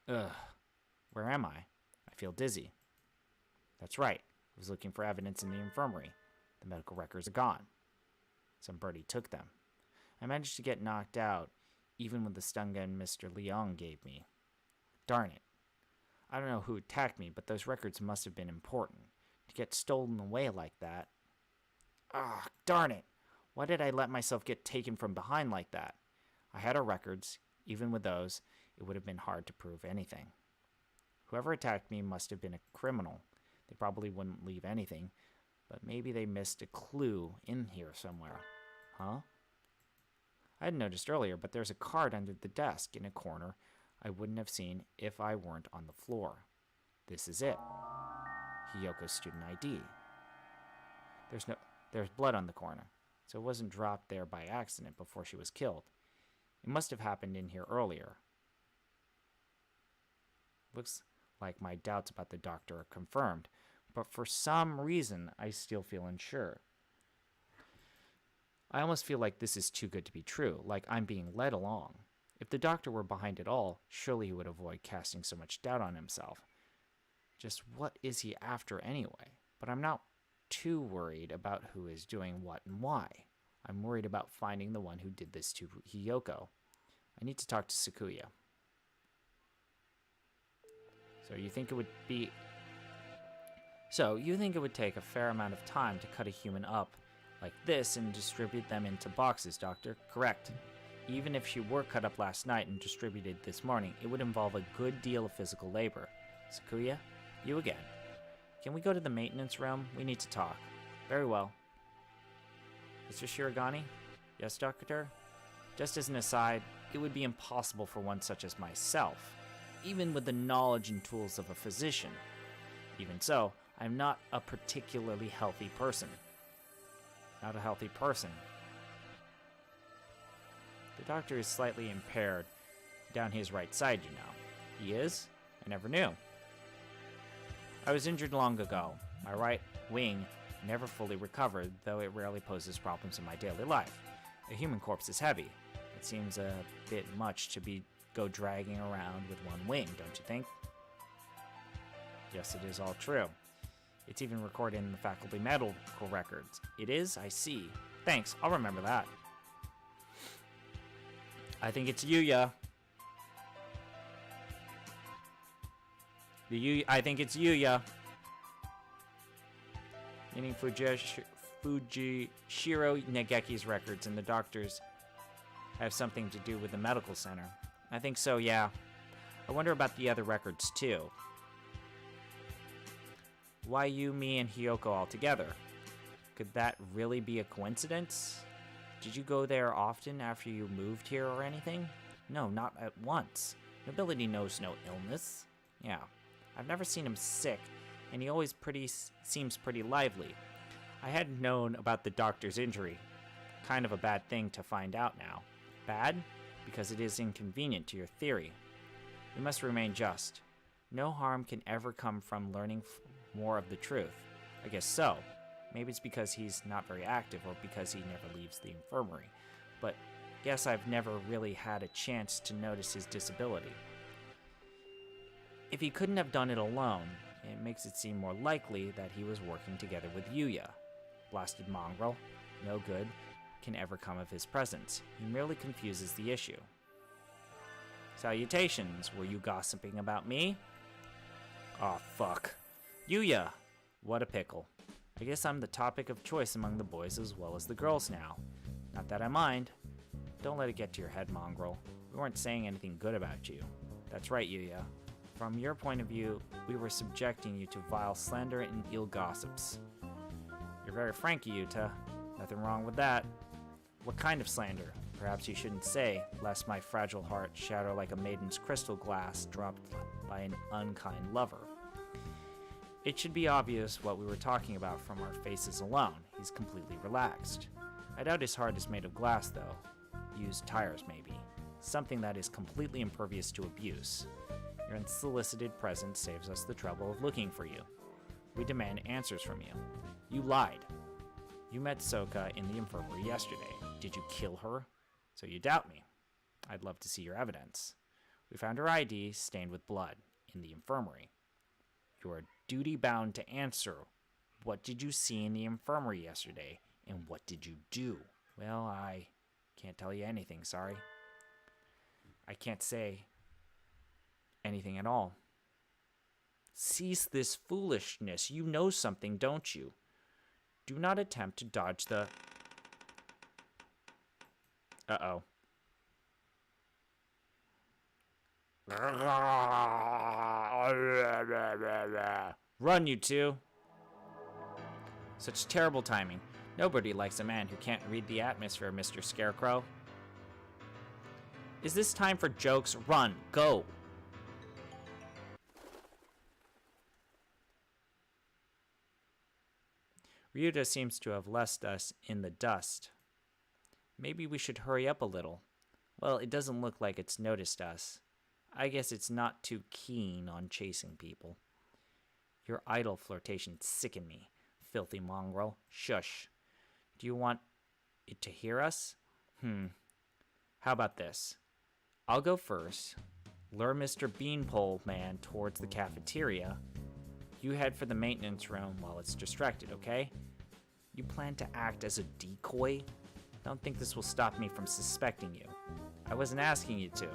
Ugh. Where am I? I feel dizzy. That's right. I was looking for evidence in the infirmary. The medical records are gone. Somebody took them. I managed to get knocked out, even with the stun gun Mr. Leong gave me. Darn it. I don't know who attacked me, but those records must have been important. To get stolen away like that. Ah, darn it. Why did I let myself get taken from behind like that? I had our records. Even with those, it would have been hard to prove anything. Whoever attacked me must have been a criminal. They probably wouldn't leave anything, but maybe they missed a clue in here somewhere. Huh? I hadn't noticed earlier, but there's a card under the desk in a corner I wouldn't have seen if I weren't on the floor. This is it. Hiyoko's student ID. There's blood on the corner, so it wasn't dropped there by accident before she was killed. It must have happened in here earlier. Looks like my doubts about the doctor are confirmed, but for some reason I still feel unsure. I almost feel like this is too good to be true, like I'm being led along. If the doctor were behind it all, surely he would avoid casting so much doubt on himself. Just what is he after anyway? But I'm not too worried about who is doing what and why. I'm worried about finding the one who did this to Hiyoko. I need to talk to Sakuya. So you think it would take a fair amount of time to cut a human up like this and distribute them into boxes, Doctor? Correct. Even if she were cut up last night and distributed this morning, it would involve a good deal of physical labor. Sakuya, you again. Can we go to the maintenance room? We need to talk. Very well. Mr. Shirogane? Yes, Doctor? Just as an aside, it would be impossible for one such as myself, even with the knowledge and tools of a physician. Even so, I am not a particularly healthy person. Not a healthy person. The doctor is slightly impaired down his right side, you know. He is? I never knew. I was injured long ago. My right wing never fully recovered, though it rarely poses problems in my daily life. A human corpse is heavy. It seems a bit much to go dragging around with one wing, don't you think? Yes, it is all true. It's even recorded in the faculty medical records. It is? I see. Thanks, I'll remember that. I think it's Yuya. I think it's Yuya. Meaning Fujishiro Negeki's records and the doctors have something to do with the medical center. I think so, yeah. I wonder about the other records, too. Why you, me, and Hiyoko all together? Could that really be a coincidence? Did you go there often after you moved here or anything? No, not at once. Nobility knows no illness. Yeah, I've never seen him sick, and he always seems pretty lively. I hadn't known about the doctor's injury. Kind of a bad thing to find out now. Bad? Because it is inconvenient to your theory. We must remain just. No harm can ever come from learning more of the truth. I guess so. Maybe it's because he's not very active or because he never leaves the infirmary. But guess I've never really had a chance to notice his disability. If he couldn't have done it alone, it makes it seem more likely that he was working together with Yuya. Blasted mongrel. No good can ever come of his presence. He merely confuses the issue. Salutations. Were you gossiping about me? Aw, fuck. Yuya! What a pickle. I guess I'm the topic of choice among the boys as well as the girls now. Not that I mind. Don't let it get to your head, mongrel. We weren't saying anything good about you. That's right, Yuya. From your point of view, we were subjecting you to vile slander and ill gossips. You're very frank, Yuta. Nothing wrong with that. What kind of slander? Perhaps you shouldn't say, lest my fragile heart shatter like a maiden's crystal glass dropped by an unkind lover. It should be obvious what we were talking about from our faces alone. He's completely relaxed. I doubt his heart is made of glass, though. Used tires, maybe. Something that is completely impervious to abuse. Your unsolicited presence saves us the trouble of looking for you. We demand answers from you. You lied. You met Soka in the infirmary yesterday. Did you kill her? So you doubt me. I'd love to see your evidence. We found her ID stained with blood in the infirmary. You are duty-bound to answer. What did you see in the infirmary yesterday, and what did you do? Well, I can't tell you anything, sorry. I can't say anything at all. Cease this foolishness. You know something, don't you? Do not attempt to dodge the... Uh-oh. Run, you two. Such terrible timing. Nobody likes a man who can't read the atmosphere, Mr. Scarecrow. Is this time for jokes? Run. Go. Ryuta seems to have left us in the dust. Maybe we should hurry up a little. Well, it doesn't look like it's noticed us. I guess it's not too keen on chasing people. Your idle flirtations sicken me, filthy mongrel. Shush. Do you want it to hear us? How about this? I'll go first. Lure Mr. Beanpole Man towards the cafeteria. You head for the maintenance room while it's distracted, okay? You plan to act as a decoy? Don't think this will stop me from suspecting you. I wasn't asking you to.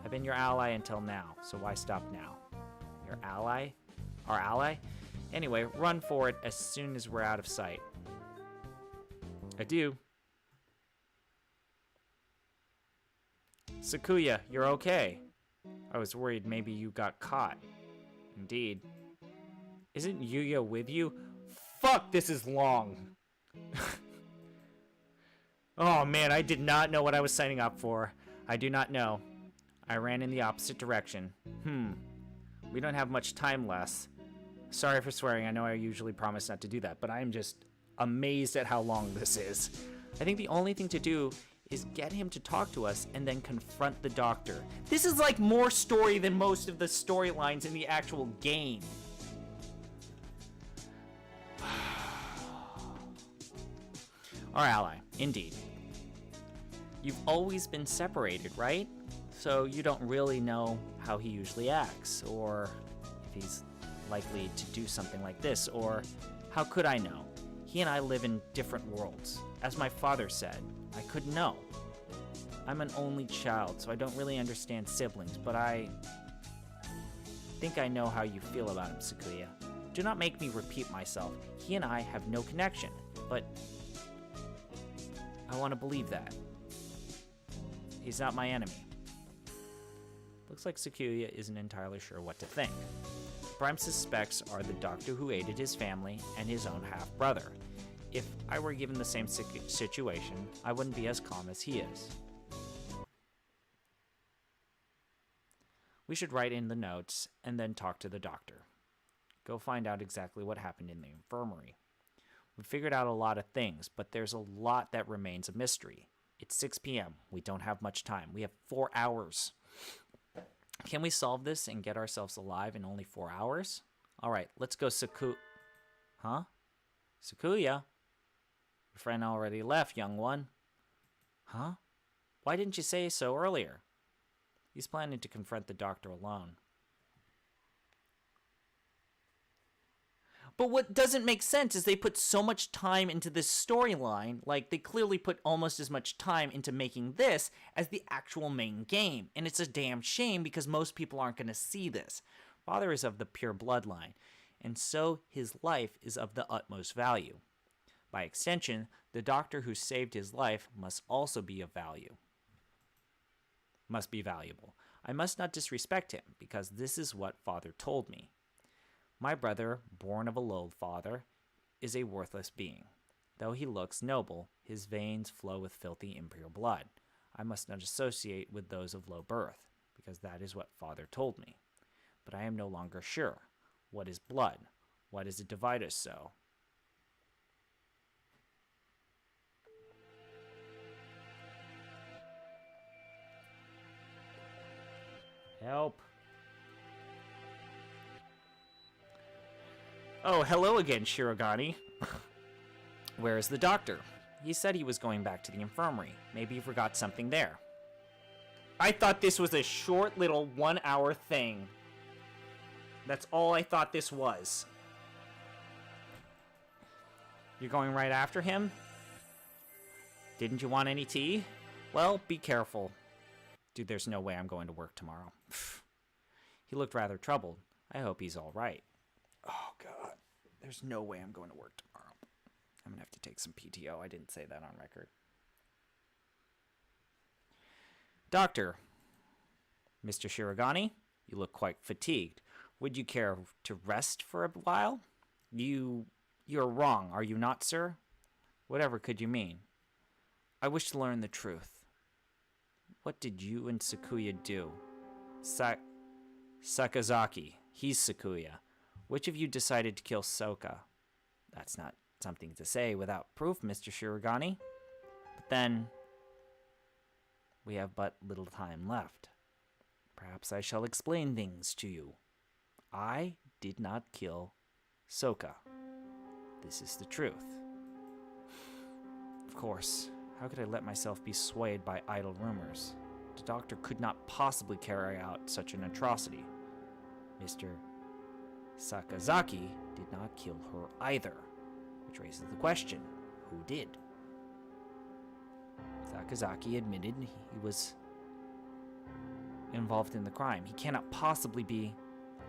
I've been your ally until now, so why stop now? Your ally? Our ally? Anyway, run for it as soon as we're out of sight. Adieu. Sakuya, you're okay. I was worried maybe you got caught. Indeed. Isn't Yuya with you? Fuck, this is long. Oh man, I did not know what I was signing up for. I do not know. I ran in the opposite direction. We don't have much time left. Sorry for swearing, I know I usually promise not to do that, but I'm just amazed at how long this is. I think the only thing to do is get him to talk to us and then confront the doctor. This is like more story than most of the storylines in the actual game. Our ally, indeed. You've always been separated, right? So you don't really know how he usually acts, or if he's likely to do something like this, or how could I know? He and I live in different worlds. As my father said, I couldn't know. I'm an only child, so I don't really understand siblings, but I think I know how you feel about him, Sakuya. Do not make me repeat myself. He and I have no connection, but I want to believe that. He's not my enemy. Looks like Sakuya isn't entirely sure what to think. Prime suspects are the doctor who aided his family and his own half-brother. If I were given the same situation, I wouldn't be as calm as he is. We should write in the notes and then talk to the doctor. Go find out exactly what happened in the infirmary. We figured out a lot of things, but there's a lot that remains a mystery. It's 6 p.m. We don't have much time. We have 4 hours. Can we solve this and get ourselves alive in only 4 hours? All right, let's go Huh? Sakuya? Your friend already left, young one. Huh? Why didn't you say so earlier? He's planning to confront the doctor alone. But what doesn't make sense is they put so much time into this storyline, like they clearly put almost as much time into making this as the actual main game. And it's a damn shame because most people aren't going to see this. Father is of the pure bloodline, and so his life is of the utmost value. By extension, the doctor who saved his life must also be of value. Must be valuable. I must not disrespect him because this is what Father told me. My brother, born of a low father, is a worthless being. Though he looks noble, his veins flow with filthy impure blood. I must not associate with those of low birth, because that is what Father told me. But I am no longer sure. What is blood? Why does it divide us so? Help. Oh, hello again, Shirogane. Where is the doctor? He said he was going back to the infirmary. Maybe he forgot something there. I thought this was a short little 1 hour thing. That's all I thought this was. You're going right after him? Didn't you want any tea? Well, be careful. Dude, there's no way I'm going to work tomorrow. He looked rather troubled. I hope he's all right. Oh, God. There's no way I'm going to work tomorrow. I'm going to have to take some PTO. I didn't say that on record. Doctor. Mr. Shirogane, you look quite fatigued. Would you care to rest for a while? You're wrong, are you not, sir? Whatever could you mean? I wish to learn the truth. What did you and Sakuya do? Sakazaki. He's Sakuya. Which of you decided to kill Soka? That's not something to say without proof, Mr. Shirogane. But then, we have but little time left. Perhaps I shall explain things to you. I did not kill Soka. This is the truth. Of course, how could I let myself be swayed by idle rumors? The doctor could not possibly carry out such an atrocity. Mr. Sakazaki did not kill her either, which raises the question, who did? Sakazaki admitted he was involved in the crime. He cannot possibly be.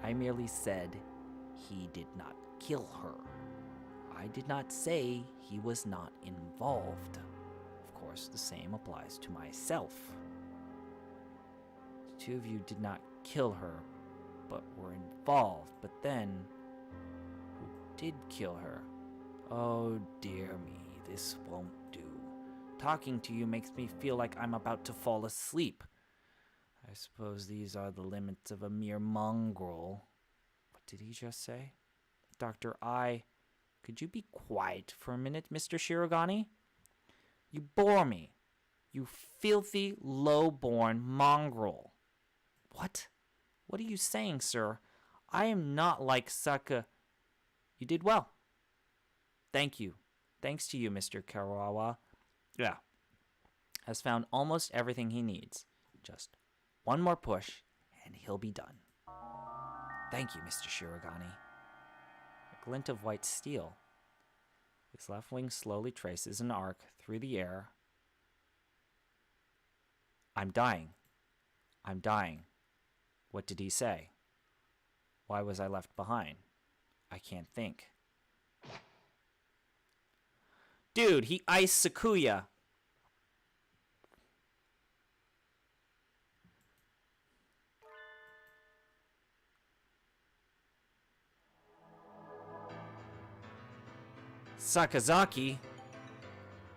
I merely said he did not kill her. I did not say he was not involved. Of course, the same applies to myself. The two of you did not kill her, but were involved. But then, who did kill her? Oh dear me, this won't do. Talking to you makes me feel like I'm about to fall asleep. I suppose these are the limits of a mere mongrel. What did he just say? Dr. I... Could you be quiet for a minute, Mr. Shirogane? You bore me. You filthy, low-born mongrel. What? What are you saying, sir? I am not like Saka. You did well. Thank you. Thanks to you, Mr. Karawa. Yeah. Has found almost everything he needs. Just one more push, and he'll be done. Thank you, Mr. Shirogane. A glint of white steel. His left wing slowly traces an arc through the air. I'm dying. I'm dying. What did he say? Why was I left behind? I can't think. Dude, he iced Sakuya. Sakazaki?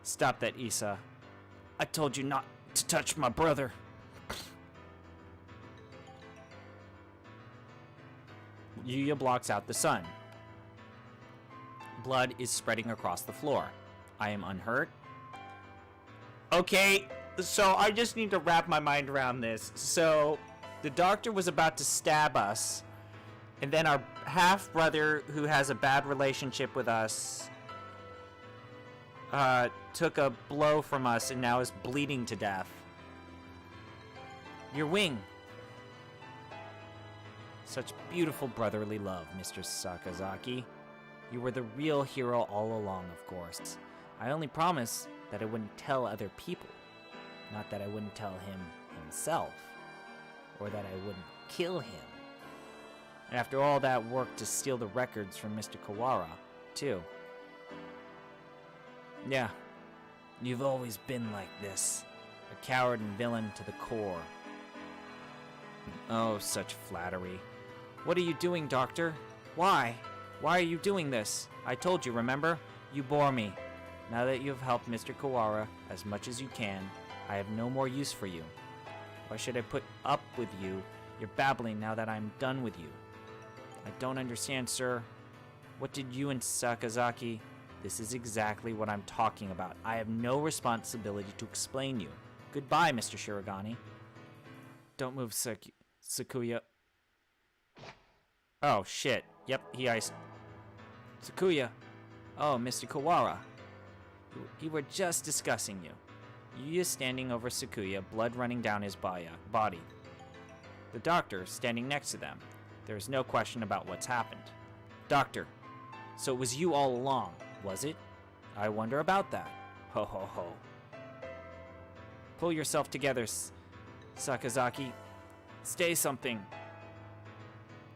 Stop that, Issa. I told you not to touch my brother. Yuya blocks out the sun. Blood is spreading across the floor. I am unhurt. Okay, so I just need to wrap my mind around this. So, the doctor was about to stab us, and then our half-brother, who has a bad relationship with us, took a blow from us and now is bleeding to death. Your wing. Such beautiful brotherly love, Mr. Sakazaki. You were the real hero all along, of course. I only promised that I wouldn't tell other people. Not that I wouldn't tell him himself. Or that I wouldn't kill him. After all that work to steal the records from Mr. Kawara, too. Yeah, you've always been like this. A coward and villain to the core. Oh, such flattery. What are you doing, Doctor? Why? Why are you doing this? I told you, remember? You bore me. Now that you have helped Mr. Kawara as much as you can, I have no more use for you. Why should I put up with you? You're babbling now that I'm done with you. I don't understand, sir. What did you and Sakazaki... This is exactly what I'm talking about. I have no responsibility to explain you. Goodbye, Mr. Shirogane. Don't move, Sakuya. Oh, shit. Yep, he iced. Sakuya. Oh, Mr. Kawara. We were just discussing you. Yuya is standing over Sakuya, blood running down his body. The doctor standing next to them. There is no question about what's happened. Doctor, so it was you all along, was it? I wonder about that. Ho ho ho. Pull yourself together, Sakazaki. Stay something.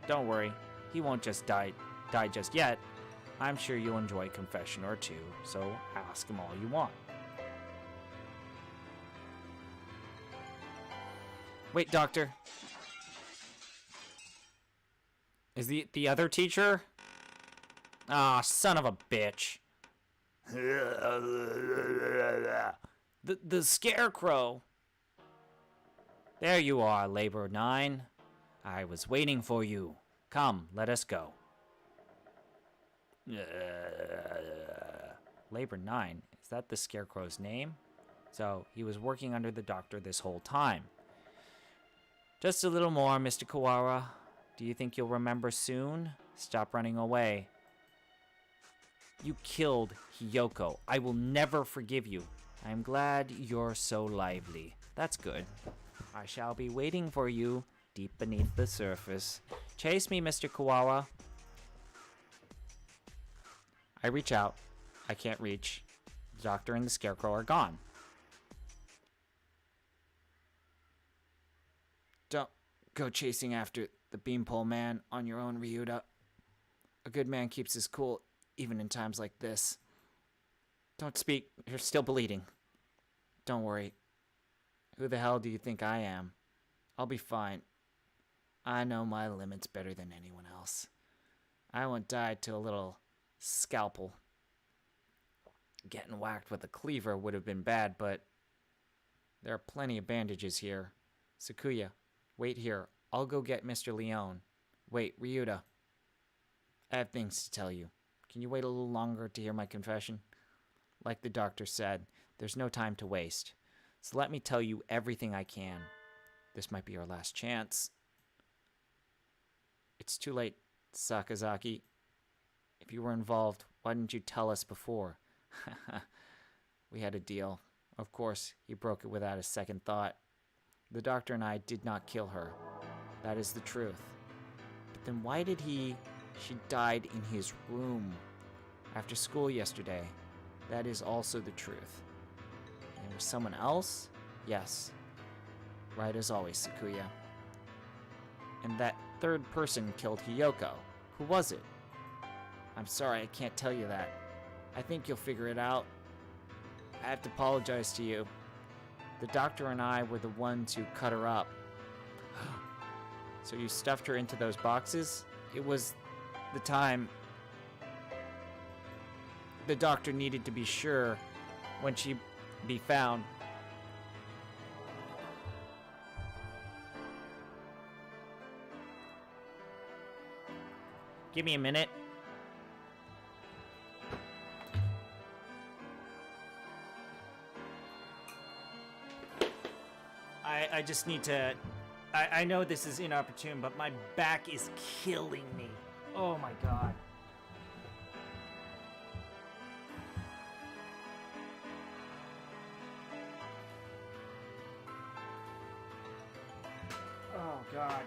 Don't worry, he won't just die just yet. I'm sure you'll enjoy a confession or two, so ask him all you want. Wait, Doctor. Is the other teacher? Ah, son of a bitch. The scarecrow. There you are, Labor 9. I was waiting for you. Come, let us go. Labor 9, is that the scarecrow's name? So, he was working under the doctor this whole time. Just a little more, Mr. Kawara. Do you think you'll remember soon? Stop running away. You killed Hiyoko. I will never forgive you. I'm glad you're so lively. That's good. I shall be waiting for you deep beneath the surface. Chase me, Mr. Kawara. I reach out. I can't reach. The doctor and the scarecrow are gone. Don't go chasing after the beanpole man on your own, Ryuta. A good man keeps his cool even in times like this. Don't speak. You're still bleeding. Don't worry. Who the hell do you think I am? I'll be fine. I know my limits better than anyone else. I won't die to a little scalpel. Getting whacked with a cleaver would have been bad, but there are plenty of bandages here. Sakuya, wait here. I'll go get Mr. Leone. Wait, Ryuta. I have things to tell you. Can you wait a little longer to hear my confession? Like the doctor said, there's no time to waste. So let me tell you everything I can. This might be our last chance. It's too late, Sakazaki. If you were involved, why didn't you tell us before? We had a deal. Of course, he broke it without a second thought. The doctor and I did not kill her. That is the truth. But then why did she died in his room after school yesterday? That is also the truth. And it was someone else? Yes. Right as always, Sakuya. And that third person killed Hiyoko. Who was it? I'm sorry, I can't tell you that. I think you'll figure it out. I have to apologize to you. The doctor and I were the ones who cut her up. So you stuffed her into those boxes? It was the time the doctor needed to be sure when she'd be found. Give me a minute. I just need to... I know this is inopportune, but my back is killing me. Oh my god. Oh god.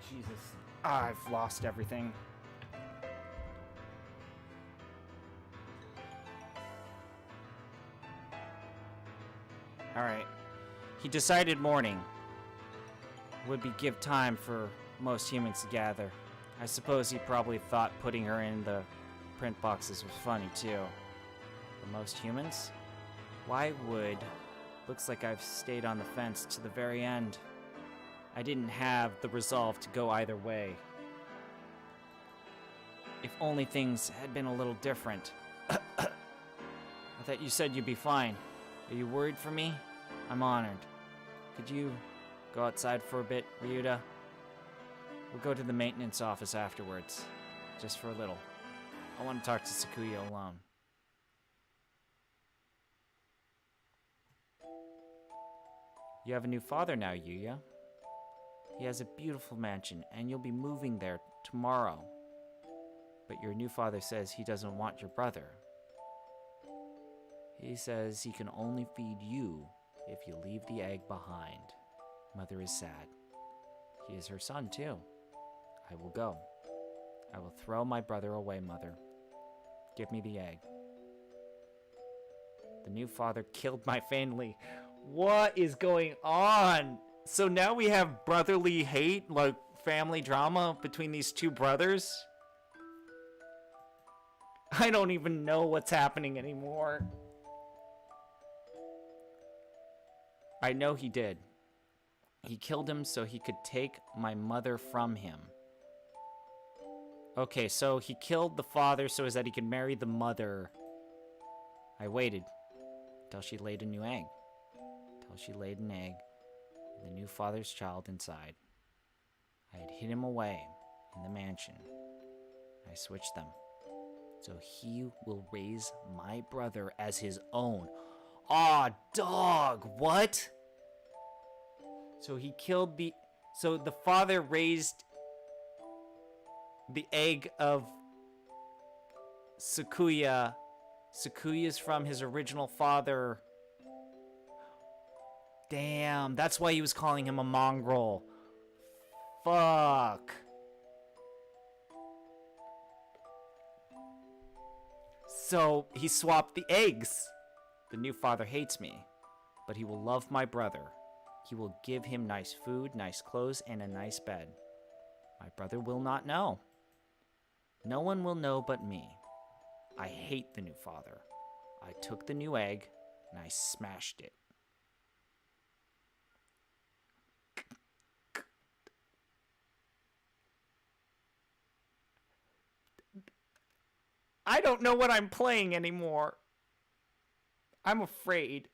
Jesus. I've lost everything. Alright. He decided morning would be give time for most humans to gather. I suppose he probably thought putting her in the print boxes was funny too. The most humans? Why would? Looks like I've stayed on the fence to the very end. I didn't have the resolve to go either way. If only things had been a little different. I thought you said you'd be fine. Are you worried for me? I'm honored. Could you go outside for a bit, Ryuta? We'll go to the maintenance office afterwards. Just for a little. I want to talk to Sakuya alone. You have a new father now, Yuya. He has a beautiful mansion, and you'll be moving there tomorrow. But your new father says he doesn't want your brother. He says he can only feed you if you leave the egg behind. Mother is sad. He is her son, too. I will go. I will throw my brother away, Mother. Give me the egg. The new father killed my family. What is going on? So now we have brotherly hate, like family drama between these two brothers? I don't even know what's happening anymore. I know he did. He killed him so he could take my mother from him. Okay, so he killed the father so as that he could marry the mother. I waited until she laid a new egg. Until she laid an egg with the new father's child inside. I had hid him away in the mansion. I switched them. So he will raise my brother as his own. Aw, dog, what? So he killed the... So the father raised the egg of Sakuya. Sakuya's from his original father. Damn, that's why he was calling him a mongrel. Fuck. So he swapped the eggs. The new father hates me, but he will love my brother. He will give him nice food, nice clothes, and a nice bed. My brother will not know. No one will know but me. I hate the new father. I took the new egg and I smashed it. I don't know what I'm playing anymore. I'm afraid.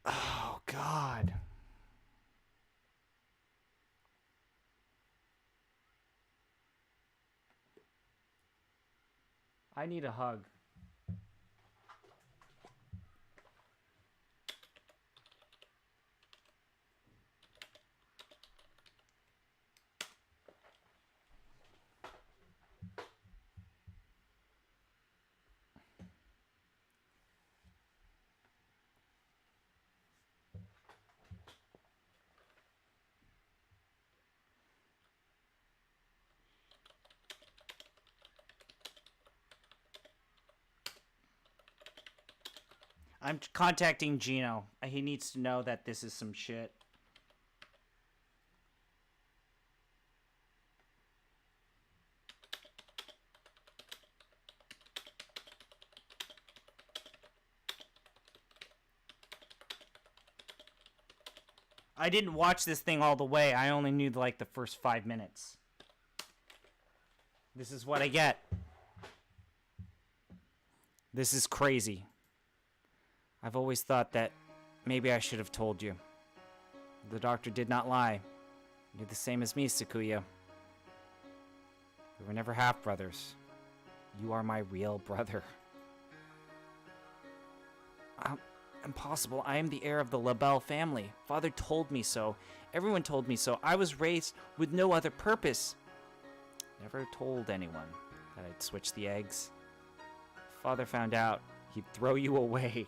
Oh, God. I need a hug. I'm contacting Gino. He needs to know that this is some shit. I didn't watch this thing all the way. I only knew like the first 5 minutes. This is what I get. This is crazy. I've always thought that maybe I should have told you. The doctor did not lie. You're the same as me, Sakuya. We were never half-brothers. You are my real brother. Impossible. I am the heir of the LaBelle family. Father told me so. Everyone told me so. I was raised with no other purpose. Never told anyone that I'd switch the eggs. If Father found out, he'd throw you away.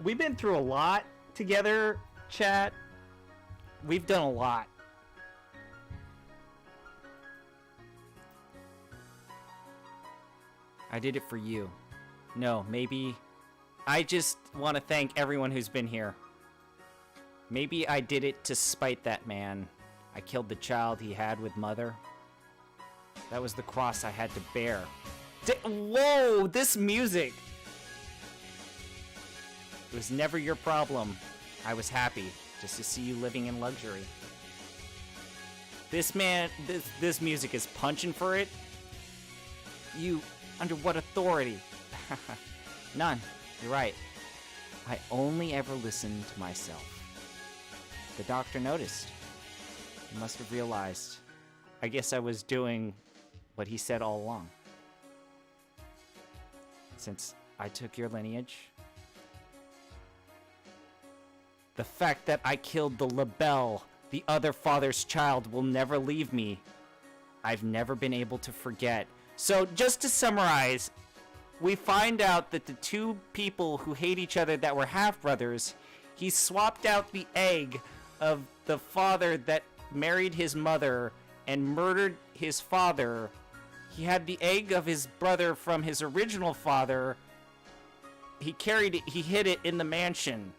We've been through a lot together, chat. We've done a lot. I did it for you. No, maybe... I just want to thank everyone who's been here. Maybe I did it to spite that man. I killed the child he had with Mother. That was the cross I had to bear. Whoa, this music! It was never your problem. I was happy just to see you living in luxury. This music is punching for it. You, under what authority? None. You're right. I only ever listen to myself. The doctor noticed. He must have realized. I guess I was doing what he said all along. Since I took your lineage, the fact that I killed the Labelle, the other father's child, will never leave me. I've never been able to forget. So, just to summarize, we find out that the two people who hate each other that were half-brothers, he swapped out the egg of the father that married his mother and murdered his father. He had the egg of his brother from his original father. He carried it, he hid it in the mansion.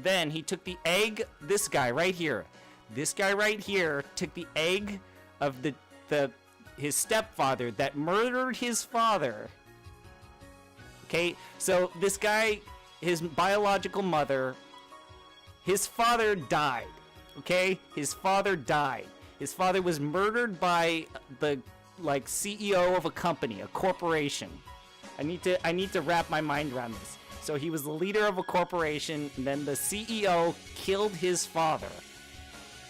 Then he took the egg, this guy right here. This guy right here took the egg of his stepfather that murdered his father. Okay, so this guy, his biological mother, his father died. Okay, his father died. His father was murdered by the CEO of a company, a corporation. I need to wrap my mind around this. So he was the leader of a corporation, and then the CEO killed his father.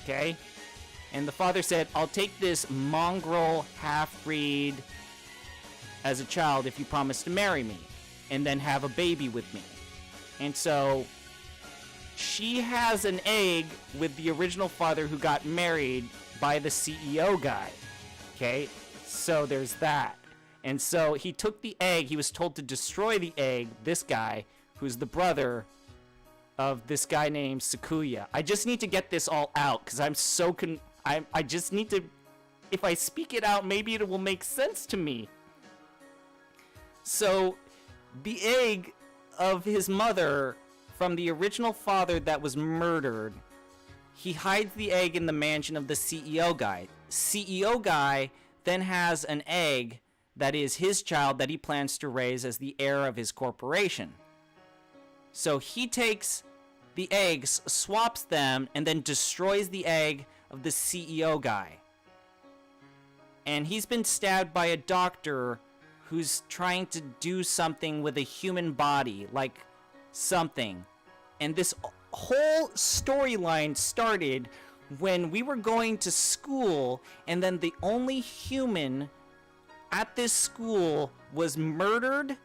Okay, and the father said, "I'll take this mongrel half-breed as a child if you promise to marry me and then have a baby with me." And so she has an egg with the original father who got married by the CEO guy. Okay, so there's that. And so he took the egg. He was told to destroy the egg, this guy, who's the brother of this guy named Sakuya. I just need to get this all out because I'm so I just need to, if I speak it out, maybe it will make sense to me. So the egg of his mother from the original father that was murdered, he hides the egg in the mansion of the CEO guy. CEO guy then has an egg that is his child that he plans to raise as the heir of his corporation. So he takes the eggs, swaps them, and then destroys the egg of the CEO guy. And he's been stabbed by a doctor who's trying to do something with a human body, like something. And this whole storyline started when we were going to school, and then the only human at this school was murdered,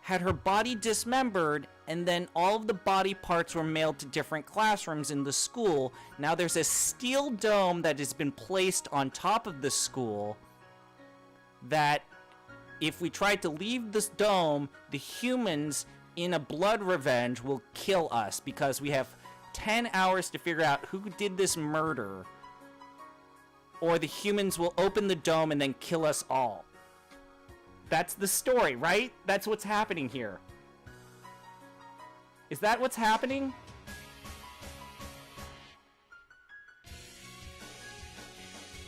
had her body dismembered, and then all of the body parts were mailed to different classrooms in the school. Now there's a steel dome that has been placed on top of the school that if we try to leave this dome, the humans in a blood revenge will kill us because we have 10 hours to figure out who did this murder, or the humans will open the dome and then kill us all. That's the story, right? That's what's happening here. Is that what's happening?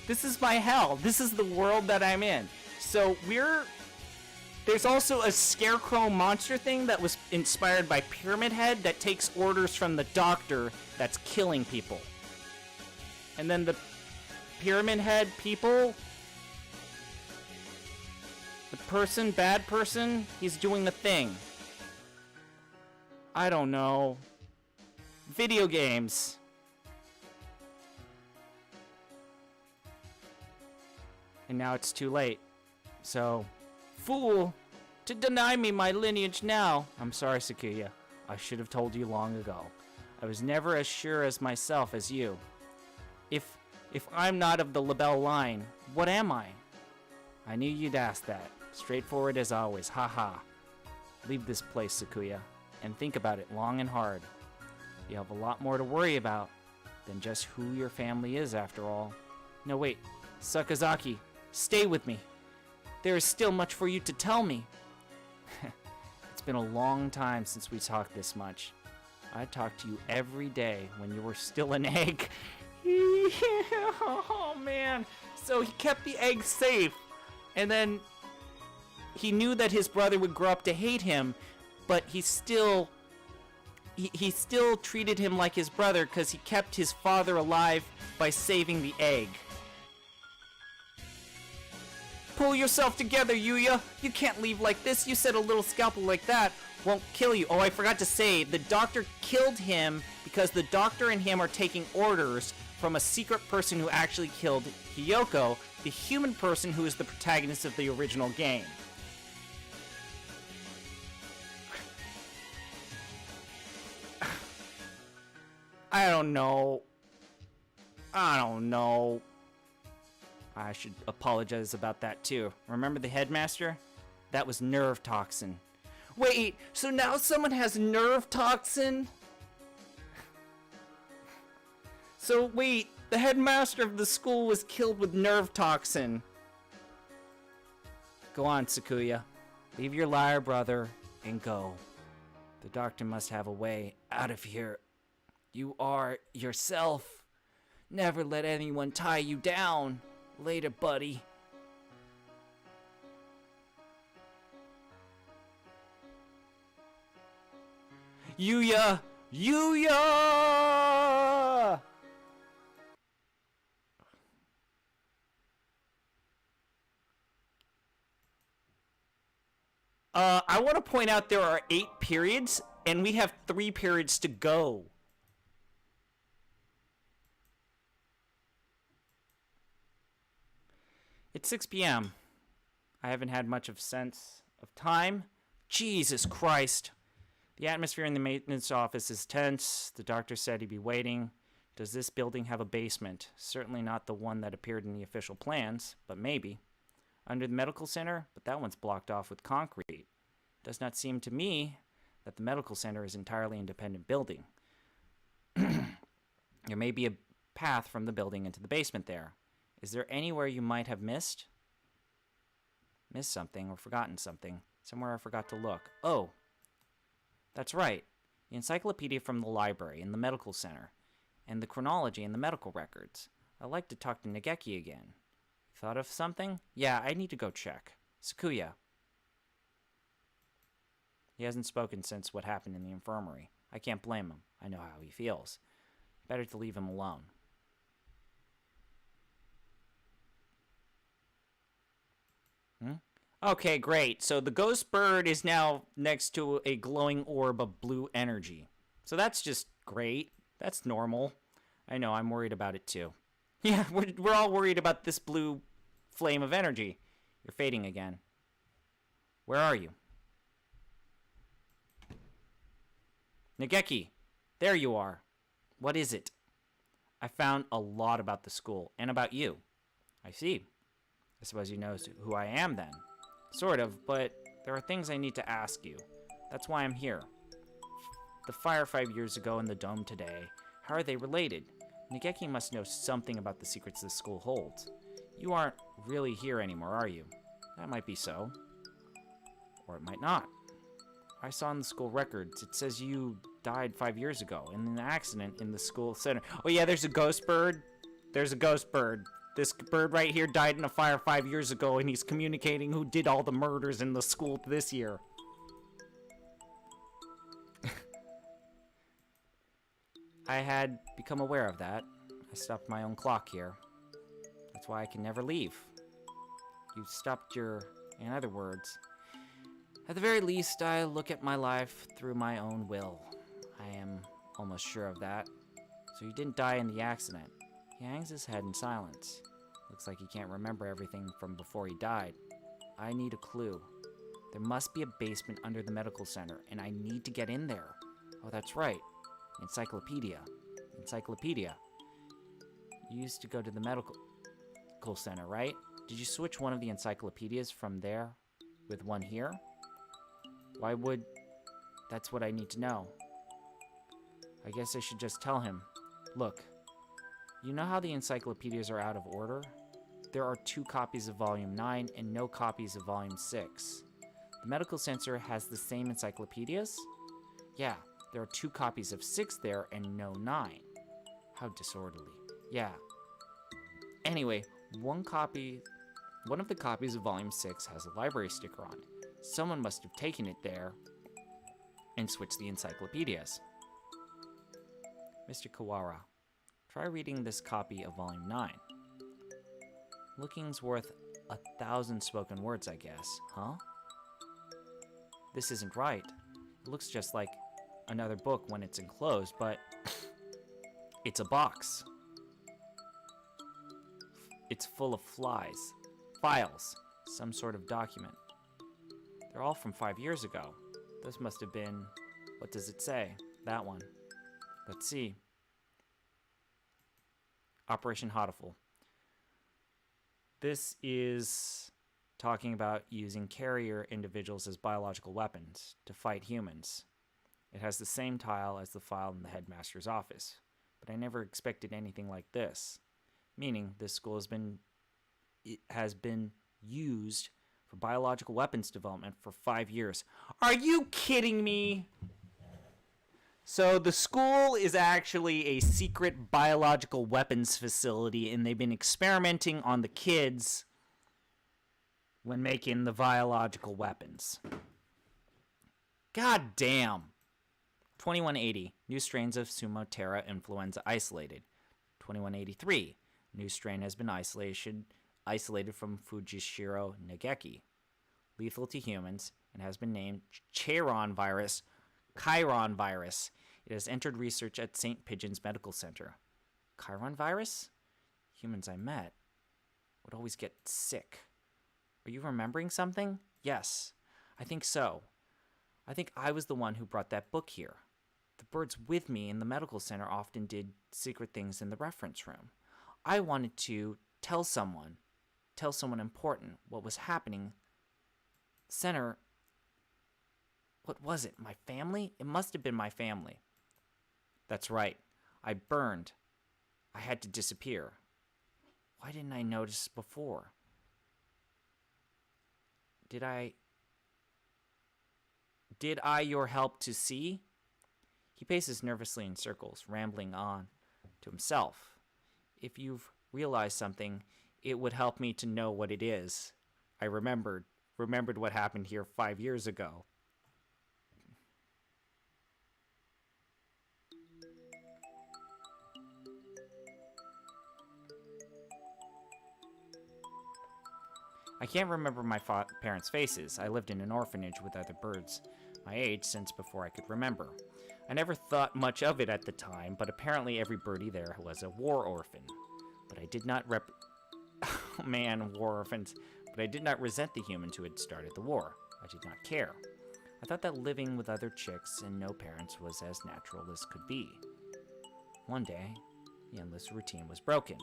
This is my hell. This is the world that I'm in. So there's also a scarecrow monster thing that was inspired by Pyramid Head that takes orders from the doctor that's killing people. And then the Pyramid Head people, the person, bad person, he's doing the thing. I don't know. Video games. And now it's too late. So, fool, to deny me my lineage now. I'm sorry, Sakuya. I should have told you long ago. I was never as sure as myself as you. If I'm not of the Labelle line, what am I? I knew you'd ask that. Straightforward as always. Haha. Leave this place, Sakuya, and think about it long and hard. You have a lot more to worry about. than just who your family is, after all. No, wait. Sakazaki, stay with me. There is still much for you to tell me. It's been a long time since we talked this much. I talked to you every day when you were still an egg. Oh, man. So he kept the egg safe. And then he knew that his brother would grow up to hate him, but he still treated him like his brother because he kept his father alive by saving the egg. Pull yourself together, Yuya. You can't leave like this. You said a little scalpel like that won't kill you. Oh, I forgot to say, the doctor killed him because the doctor and him are taking orders from a secret person who actually killed Hiyoko, the human person who is the protagonist of the original game. I don't know. I should apologize about that too. Remember the headmaster? That was nerve toxin. Wait, so now someone has nerve toxin? So wait, the headmaster of the school was killed with nerve toxin. Go on, Sakuya. Leave your liar brother and go. The doctor must have a way out of here. You are yourself. Never let anyone tie you down. Later, buddy. Yuya! Yuya! I want to point out there are 8 periods, and we have 3 periods to go. It's 6 p.m. I haven't had much of sense of time. Jesus Christ. The atmosphere in the maintenance office is tense. The doctor said he'd be waiting. Does this building have a basement? Certainly not the one that appeared in the official plans, but maybe. Under the medical center, but that one's blocked off with concrete. Does not seem to me that the medical center is an entirely independent building. There may be a path from the building into the basement there. Is there anywhere you might have missed? Missed something or forgotten something. Somewhere I forgot to look. Oh, that's right. The encyclopedia from the library in the medical center. And the chronology in the medical records. I'd like to talk to Nageki again. Thought of something? Yeah, I need to go check. Sakuya. He hasn't spoken since what happened in the infirmary. I can't blame him. I know how he feels. Better to leave him alone. Okay, great. So the ghost bird is now next to a glowing orb of blue energy. So that's just great. That's normal. I know, I'm worried about it too. Yeah, we're all worried about this blue flame of energy. You're fading again. Where are you? Nageki, there you are. What is it? I found a lot about the school and about you. I see. I suppose you know who I am then. Sort of, but there are things I need to ask you. That's why I'm here. The fire 5 years ago and the dome today, how are they related? Nageki must know something about the secrets this school holds. You aren't really here anymore, are you? That might be so. Or it might not. I saw in the school records, it says you died 5 years ago in an accident in the school center. Oh yeah, there's a ghost bird. There's a ghost bird. This bird right here died in a fire 5 years ago, and he's communicating who did all the murders in the school this year. I had become aware of that. I stopped my own clock here. That's why I can never leave. You stopped your... In other words, at the very least, I look at my life through my own will. I am almost sure of that. So you didn't die in the accident. He hangs his head in silence. Looks like he can't remember everything from before he died. I need a clue. There must be a basement under the medical center, and I need to get in there. Oh, that's right. Encyclopedia. Encyclopedia. You used to go to the medical center, right? Did you switch one of the encyclopedias from there with one here? Why would... That's what I need to know. I guess I should just tell him. Look, You know how the encyclopedias are out of order? There are 2 copies of Volume 9 and no copies of Volume 6. The medical center has the same encyclopedias? Yeah, there are 2 copies of 6 there and no 9. How disorderly. Yeah. Anyway, one of the copies of Volume 6 has a library sticker on it. Someone must have taken it there and switched the encyclopedias. Mr. Kawara, try reading this copy of Volume 9. Looking's worth 1,000 spoken words, I guess, huh? This isn't right. It looks just like another book when it's enclosed, but it's a box. It's full of files, some sort of document. They're all from 5 years ago. Those must have been, what does it say? That one. Let's see. Operation Hatoful. This is talking about using carrier individuals as biological weapons to fight humans. It has the same tile as the file in the headmaster's office, but I never expected anything like this. Meaning this school has been used for biological weapons development for 5 years. Are you kidding me? So the school is actually a secret biological weapons facility, and they've been experimenting on the kids when making the biological weapons. God damn. 2180, new strains of Sumotera influenza isolated. 2183, new strain has been isolated from Fujishiro Nageki. Lethal to humans and has been named Chiron virus. It has entered research at St. Pigeon's Medical Center. Chiron virus? Humans I met would always get sick. Are you remembering something? Yes, I think so. I think I was the one who brought that book here. The birds with me in the medical center often did secret things in the reference room. I wanted to tell someone important what was happening. Center, what was it? My family? It must have been my family. That's right. I burned. I had to disappear. Why didn't I notice before? Did I your help to see? He paces nervously in circles, rambling on to himself. If you've realized something, it would help me to know what it is. I remembered what happened here 5 years ago. I can't remember my parents' faces. I lived in an orphanage with other birds my age since before I could remember. I never thought much of it at the time, but apparently every birdie there was a war orphan. But I did not oh man, war orphans. But I did not resent the humans who had started the war. I did not care. I thought that living with other chicks and no parents was as natural as could be. One day, the endless routine was broken,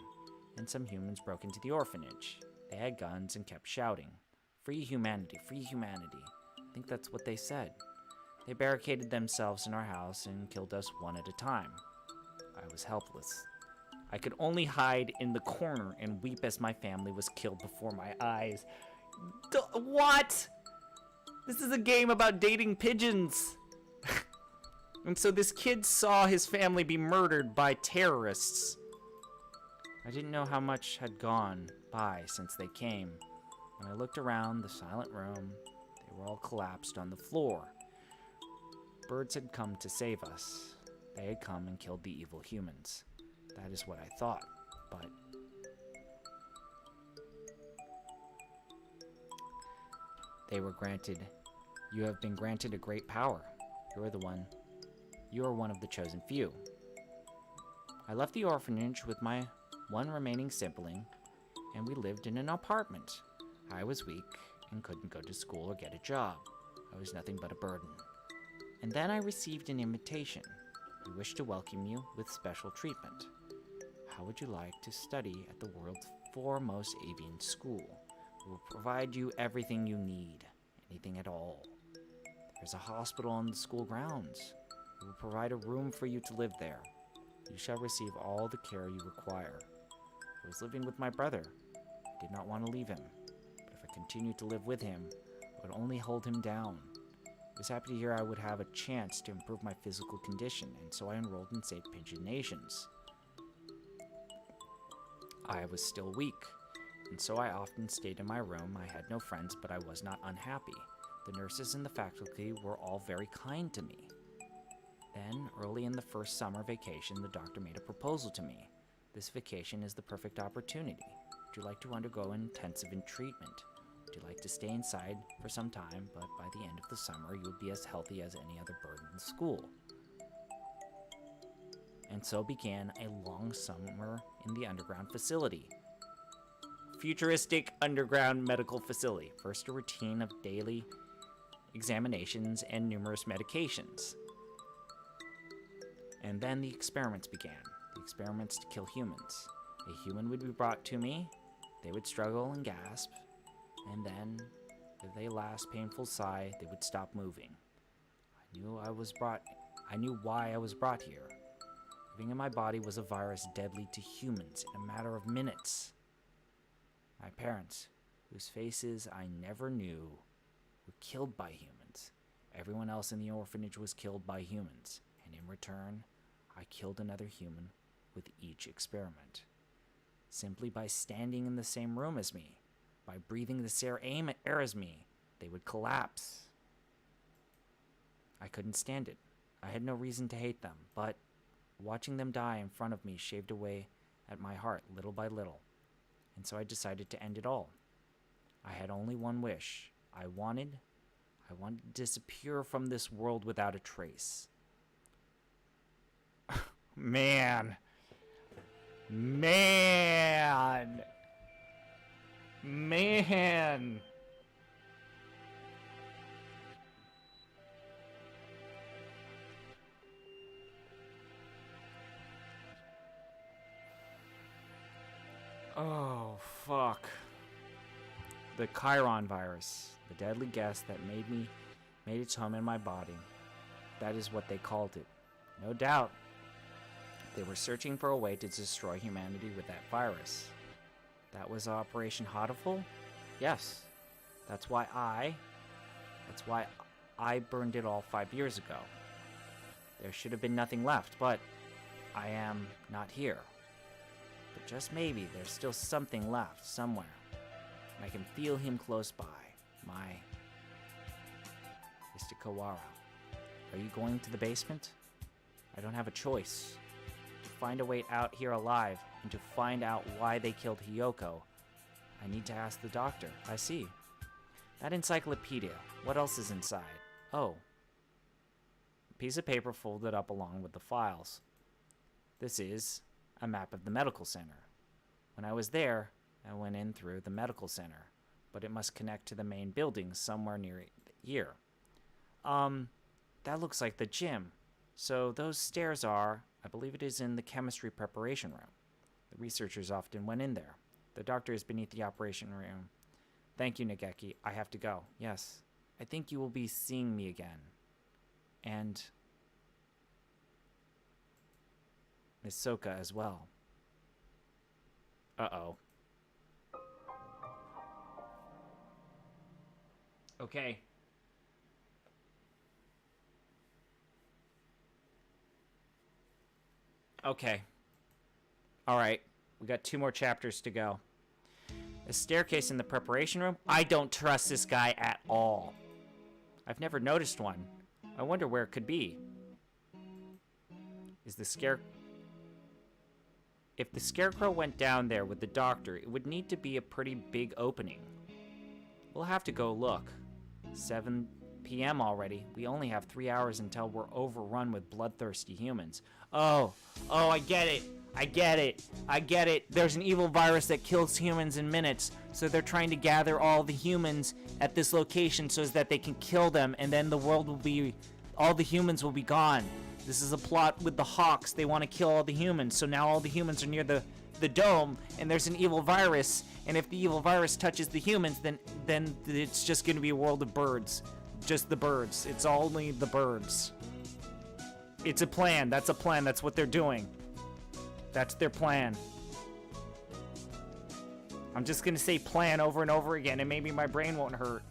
and some humans broke into the orphanage. They had guns and kept shouting, "Free humanity, free humanity." I think that's what they said. They barricaded themselves in our house and killed us one at a time. I was helpless. I could only hide in the corner and weep as my family was killed before my eyes. What? This is a game about dating pigeons. And so this kid saw his family be murdered by terrorists. I didn't know how much had gone by since they came. When I looked around the silent room, they were all collapsed on the floor. Birds had come to save us. They had come and killed the evil humans. That is what I thought, but... You have been granted a great power. You are one of the chosen few. I left the orphanage with my one remaining sibling, and we lived in an apartment. I was weak and couldn't go to school or get a job. I was nothing but a burden. And then I received an invitation. We wish to welcome you with special treatment. How would you like to study at the world's foremost avian school? We will provide you everything you need, anything at all. There's a hospital on the school grounds. We will provide a room for you to live there. You shall receive all the care you require. I was living with my brother. I did not want to leave him. But if I continued to live with him, I would only hold him down. I was happy to hear I would have a chance to improve my physical condition, and so I enrolled in St. Nations. I was still weak, and so I often stayed in my room. I had no friends, but I was not unhappy. The nurses and the faculty were all very kind to me. Then, early in the first summer vacation, the doctor made a proposal to me. This vacation is the perfect opportunity. Would you like to undergo intensive treatment? Would you like to stay inside for some time, but by the end of the summer, you would be as healthy as any other bird in the school? And so began a long summer in the underground facility. Futuristic underground medical facility. First, a routine of daily examinations and numerous medications. And then the experiments began. The experiments to kill humans. A human would be brought to me. They would struggle and gasp. And then, with a last painful sigh, they would stop moving. I knew why I was brought here. Living in my body was a virus deadly to humans in a matter of minutes. My parents, whose faces I never knew, were killed by humans. Everyone else in the orphanage was killed by humans. And in return, I killed another human with each experiment. Simply by standing in the same room as me, by breathing the same air as me, they would collapse. I couldn't stand it. I had no reason to hate them, but watching them die in front of me shaved away at my heart little by little, and so I decided to end it all. I had only one wish. I wanted to disappear from this world without a trace. Man. Oh, fuck. The Chiron virus, the deadly gas that made its home in my body. That is what they called it. No doubt, they were searching for a way to destroy humanity with that virus. That was Operation Hatoful? Yes. That's why I burned it all 5 years ago. There should have been nothing left, but I am not here. But just maybe there's still something left somewhere. And I can feel him close by. My Mr. Kawara. Are you going to the basement? I don't have a choice. To find a way out here alive and to find out why they killed Hiyoko, I need to ask the doctor. I see. That encyclopedia. What else is inside? Oh. A piece of paper folded up along with the files. This is a map of the medical center. When I was there, I went in through the medical center, but it must connect to the main building somewhere near here. That looks like the gym. So those stairs are, I believe it is in the chemistry preparation room. The researchers often went in there. The doctor is beneath the operation room. Thank you, Nageki. I have to go. Yes. I think you will be seeing me again. And Miss Soka as well. Uh-oh. Okay. Okay. Alright. We got 2 more chapters to go. A staircase in the preparation room? I don't trust this guy at all. I've never noticed one. I wonder where it could be. If the scarecrow went down there with the doctor, it would need to be a pretty big opening. We'll have to go look. 7 p.m. already. We only have 3 hours until we're overrun with bloodthirsty humans. Oh, I get it. There's an evil virus that kills humans in minutes, so they're trying to gather all the humans at this location so that they can kill them, and then all the humans will be gone. This is a plot with the Hawks. They want to kill all the humans, so now all the humans are near the dome, and there's an evil virus, and if the evil virus touches the humans, then it's just going to be a world of birds. Just the birds. It's only the birds. It's a plan. That's a plan. That's what they're doing. That's their plan. I'm just gonna say plan over and over again, and maybe my brain won't hurt.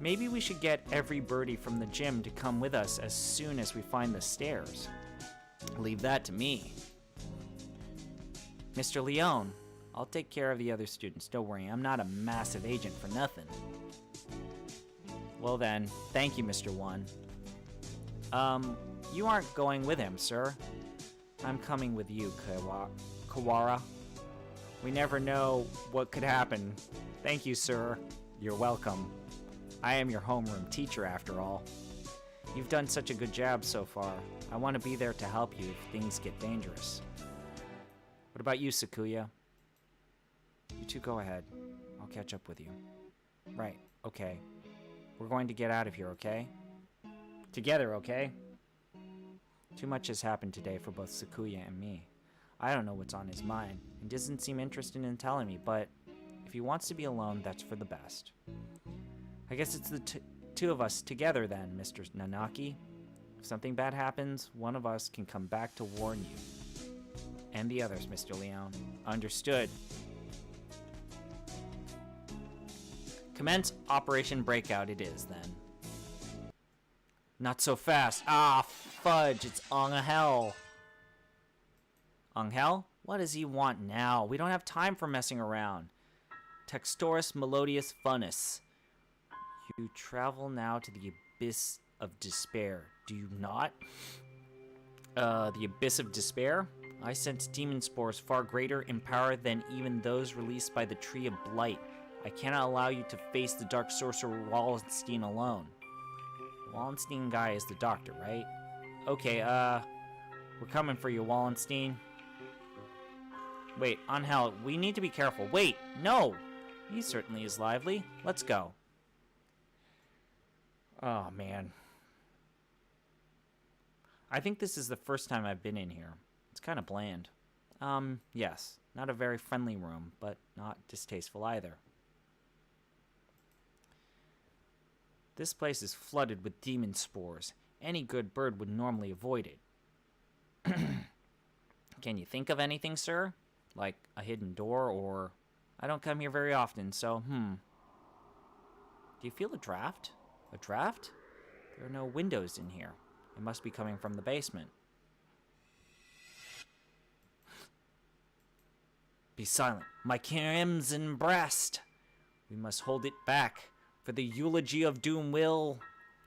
Maybe we should get every birdie from the gym to come with us as soon as we find the stairs. Leave that to me. Mr. Leone, I'll take care of the other students. Don't worry, I'm not a massive agent for nothing. Well then, thank you, Mr. One. You aren't going with him, sir. I'm coming with you, Kawara. We never know what could happen. Thank you, sir. You're welcome. I am your homeroom teacher, after all. You've done such a good job so far. I want to be there to help you if things get dangerous. What about you, Sakuya? You two go ahead. I'll catch up with you. Right, okay. We're going to get out of here, okay? Together, okay? Too much has happened today for both Sakuya and me. I don't know what's on his mind. He doesn't seem interested in telling me, but if he wants to be alone, that's for the best. I guess it's the two of us together then, Mr. Nanaki. If something bad happens, one of us can come back to warn you. And the others, Mr. Leone. Understood. Commence Operation Breakout it is, then. Not so fast. Ah, fudge. It's Angel. Angel? What does he want now? We don't have time for messing around. Textoris Melodious Funnus. You travel now to the Abyss of Despair. Do you not? The Abyss of Despair? I sense demon spores far greater in power than even those released by the Tree of Blight. I cannot allow you to face the Dark Sorcerer Wallenstein alone. Wallenstein guy is the doctor, right? Okay, we're coming for you, Wallenstein. Wait, Angel, we need to be careful. Wait, no! He certainly is lively. Let's go. Oh, man. I think this is the first time I've been in here. It's kind of bland. Yes. Not a very friendly room, but not distasteful either. This place is flooded with demon spores. Any good bird would normally avoid it. Can you think of anything, sir? Like a hidden door or... I don't come here very often, so, Do you feel a draft? A draft? There are no windows in here. It must be coming from the basement. Be silent, my crimson breast! We must hold it back, for the eulogy of doom will,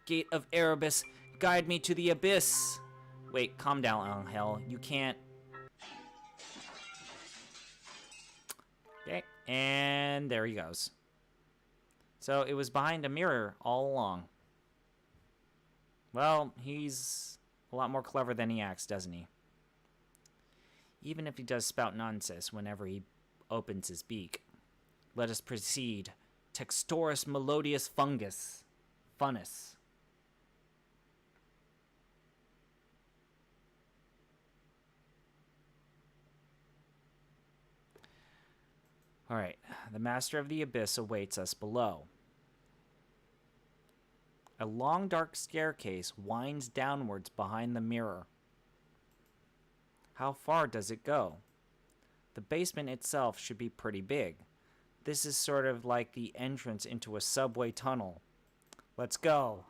gate of Erebus, guide me to the abyss. Wait, calm down, Angel. You can't... Okay, and there he goes. So it was behind a mirror all along. Well, he's a lot more clever than he acts, doesn't he? Even if he does spout nonsense whenever he opens his beak. Let us proceed. Textoris Melodious Funnus. Alright, the Master of the Abyss awaits us below. A long dark staircase winds downwards behind the mirror. How far does it go? The basement itself should be pretty big. This is sort of like the entrance into a subway tunnel. Let's go.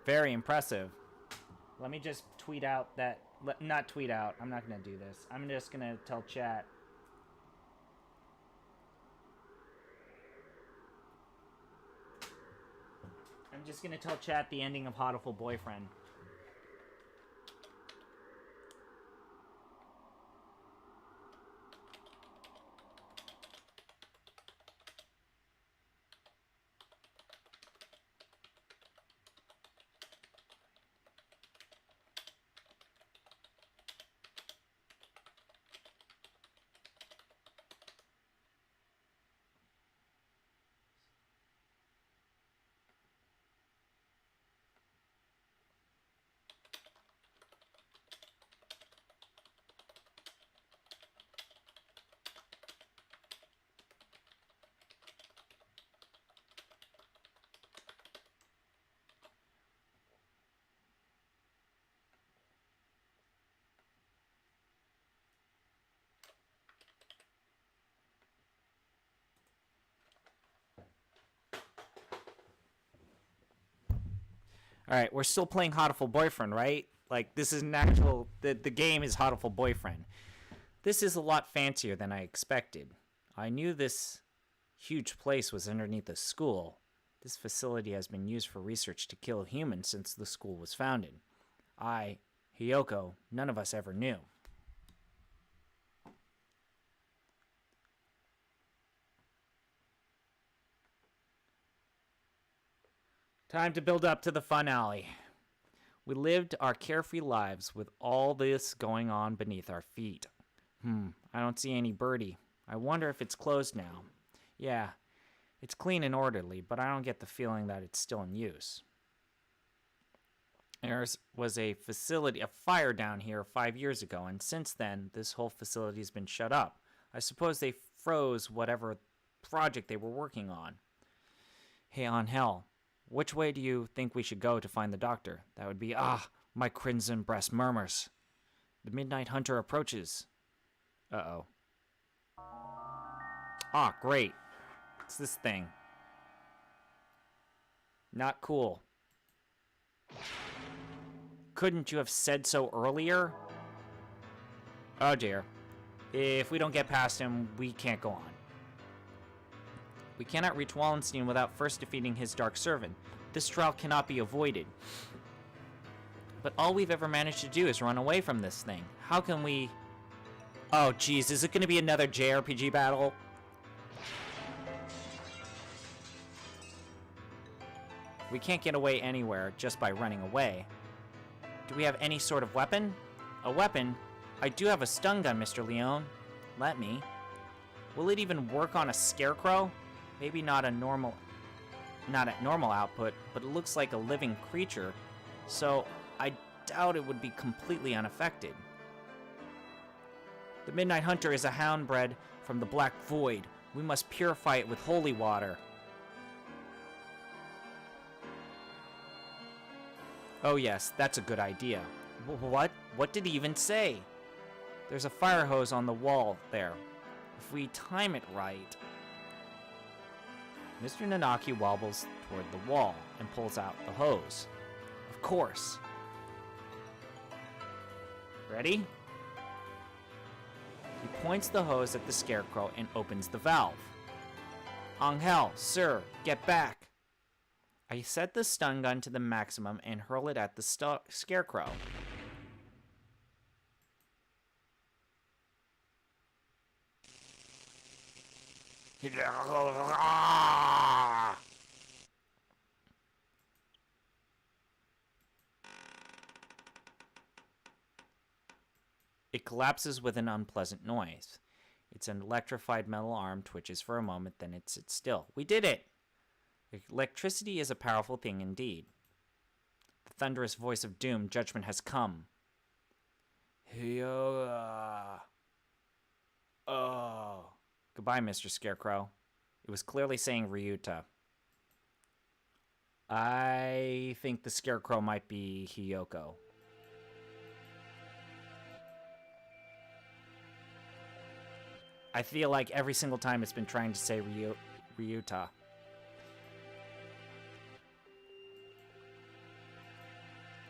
Very impressive. Let me just tweet out that... Not tweet out. I'm not going to do this. I'm just going to tell chat. I'm just going to tell chat the ending of Hatoful Boyfriend. Alright, we're still playing Hatoful Boyfriend, right? Like, this is an actual... The game is Hatoful Boyfriend. This is a lot fancier than I expected. I knew this huge place was underneath a school. This facility has been used for research to kill humans since the school was founded. Hiyoko, none of us ever knew. Time to build up to the finale. We lived our carefree lives with all this going on beneath our feet. I don't see any birdie. I wonder if it's closed now. Yeah, it's clean and orderly, but I don't get the feeling that it's still in use. There was a fire down here 5 years ago, and since then, this whole facility's been shut up. I suppose they froze whatever project they were working on. Hey, Angel, which way do you think we should go to find the doctor? That would be, my crimson breast murmurs. The Midnight Hunter approaches. Uh-oh. Great. It's this thing. Not cool. Couldn't you have said so earlier? Oh dear. If we don't get past him, we can't go on. We cannot reach Wallenstein without first defeating his Dark Servant. This trial cannot be avoided. But all we've ever managed to do is run away from this thing. How can we... Oh, jeez, is it going to be another JRPG battle? We can't get away anywhere just by running away. Do we have any sort of weapon? A weapon? I do have a stun gun, Mr. Leone. Let me. Will it even work on a scarecrow? Maybe not at normal output, but it looks like a living creature, so I doubt it would be completely unaffected. The Midnight Hunter is a hound bred from the Black Void. We must purify it with holy water. Oh yes, that's a good idea. What? What did he even say? There's a fire hose on the wall there. If we time it right... Mr. Nanaki wobbles toward the wall and pulls out the hose. Of course. Ready? He points the hose at the scarecrow and opens the valve. Angel, sir, get back. I set the stun gun to the maximum and hurl it at the scarecrow. It collapses with an unpleasant noise. Its electrified metal arm twitches for a moment, then it sits still. We did it! Electricity is a powerful thing indeed. The thunderous voice of doom, judgment has come. Oh. Goodbye, Mr. Scarecrow. It was clearly saying Ryuta. I think the Scarecrow might be Hiyoko. I feel like every single time it's been trying to say Ryuta.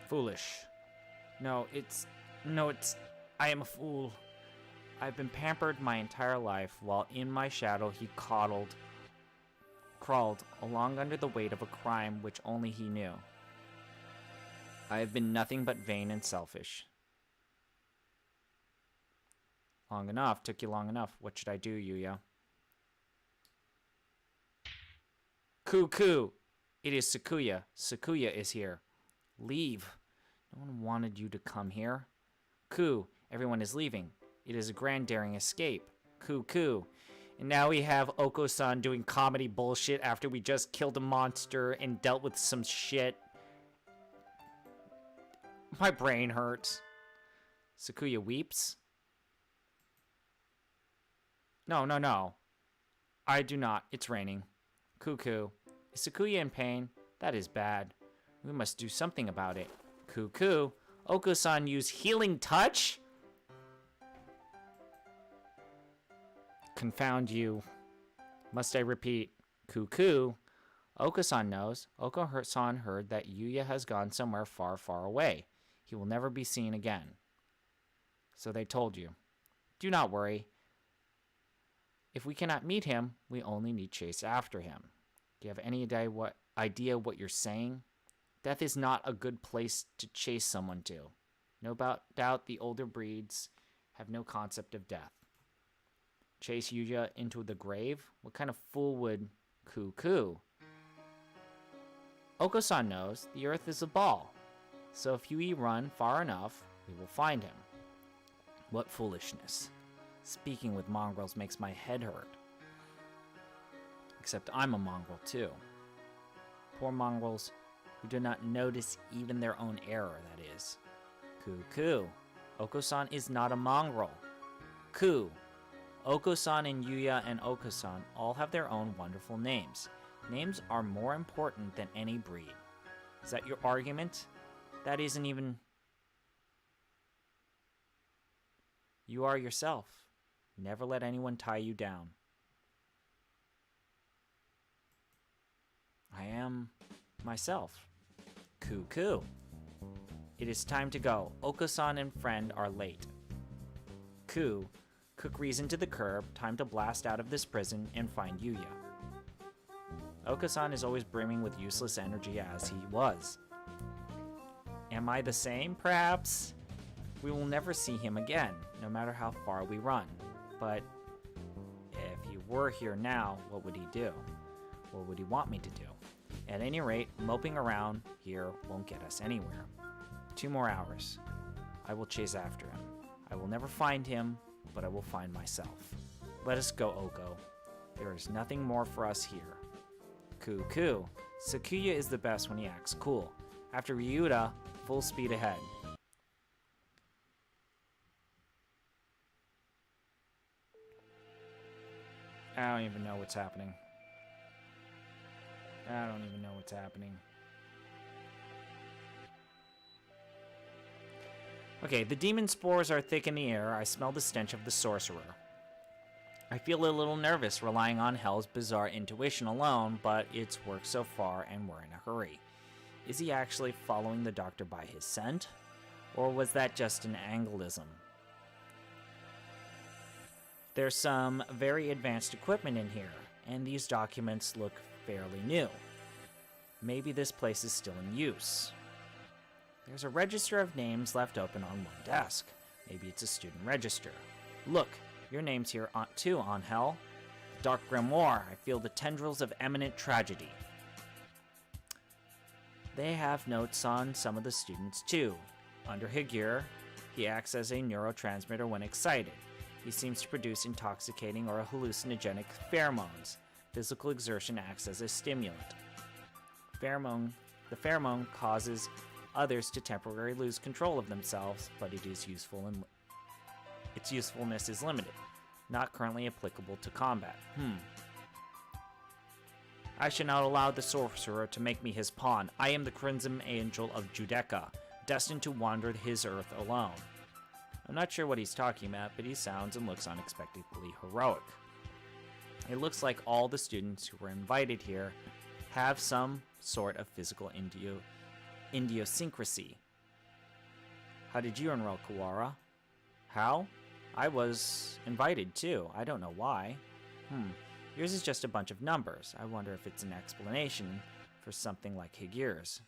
Foolish. No, it's... I am a fool. I've been pampered my entire life, while in my shadow he crawled along under the weight of a crime which only he knew. I have been nothing but vain and selfish. Long enough. Took you long enough. What should I do, Yuya? Cuckoo! It is Sakuya. Sakuya is here. Leave. No one wanted you to come here. Coo, everyone is leaving. It is a grand daring escape. Cuckoo. And now we have Oko-san doing comedy bullshit after we just killed a monster and dealt with some shit. My brain hurts. Sakuya weeps. No. I do not. It's raining. Cuckoo. Is Sakuya in pain? That is bad. We must do something about it. Cuckoo. Oko-san use healing touch? Confound you. Must I repeat? Cuckoo. Oko-san knows. Oko-san heard that Yuya has gone somewhere far, far away. He will never be seen again. So they told you. Do not worry. If we cannot meet him, we only need chase after him. Do you have any idea what you're saying? Death is not a good place to chase someone to. No doubt the older breeds have no concept of death. Chase Yuya into the grave? What kind of fool would coo? Oko-san knows the earth is a ball. So if you run far enough, we will find him. What foolishness. Speaking with mongrels makes my head hurt. Except I'm a mongrel too. Poor mongrels who do not notice even their own error, that is. Coo. Oko-san is not a mongrel. Coo. Oko-san and Yuya and Oko-san all have their own wonderful names. Names are more important than any breed. Is that your argument? That isn't even... You are yourself. Never let anyone tie you down. I am myself. Coo. It is time to go. Oko-san and friend are late. Coo. Cook reason to the curb. Time to blast out of this prison and find Yuya. Oko-san is always brimming with useless energy as he was. Am I the same, perhaps? We will never see him again, no matter how far we run. But if he were here now, what would he do? What would he want me to do? At any rate, moping around here won't get us anywhere. 2 more hours. I will chase after him. I will never find him, but I will find myself. Let us go, Oko. There is nothing more for us here. Coo. Sakuya is the best when he acts cool. After Ryuta, full speed ahead. I don't even know what's happening. Okay, the demon spores are thick in the air. I smell the stench of the sorcerer. I feel a little nervous relying on Hell's bizarre intuition alone, but it's worked so far and we're in a hurry. Is he actually following the doctor by his scent? Or was that just an angleism? There's some very advanced equipment in here, and these documents look fairly new. Maybe this place is still in use. There's a register of names left open on one desk. Maybe it's a student register. Look, your name's here too, Angel. The Dark Grimoire. I feel the tendrils of imminent tragedy. They have notes on some of the students too. Under Higure, he acts as a neurotransmitter when excited. He seems to produce intoxicating or hallucinogenic pheromones. Physical exertion acts as a stimulant. The pheromone causes others to temporarily lose control of themselves, but it is useful and its usefulness is limited. Not currently applicable to combat. I should not allow the sorcerer to make me his pawn. I am the Crimson Angel of Judecca, destined to wander his earth alone. I'm not sure what he's talking about, but he sounds and looks unexpectedly heroic. It looks like all the students who were invited here have some sort of physical idiosyncrasy. How did you enroll, Kawara? How? I was invited too. I don't know why. Yours is just a bunch of numbers. I wonder if it's an explanation for something like Higure's.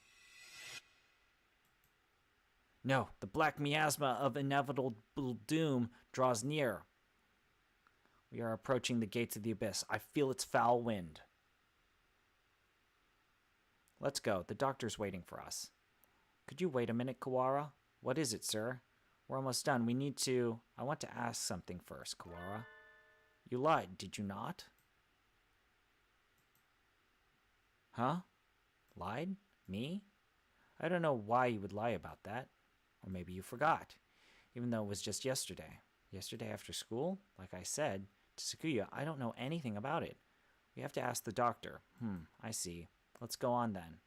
No, the black miasma of inevitable doom draws near. We are approaching the gates of the abyss. I feel its foul wind. Let's go. The doctor's waiting for us. Could you wait a minute, Kawara? What is it, sir? We're almost done. I want to ask something first, Kawara. You lied, did you not? Huh? Lied? Me? I don't know why you would lie about that. Or maybe you forgot. Even though it was just yesterday. Yesterday after school? Like I said to Sakuya, I don't know anything about it. We have to ask the doctor. I see. Let's go on then.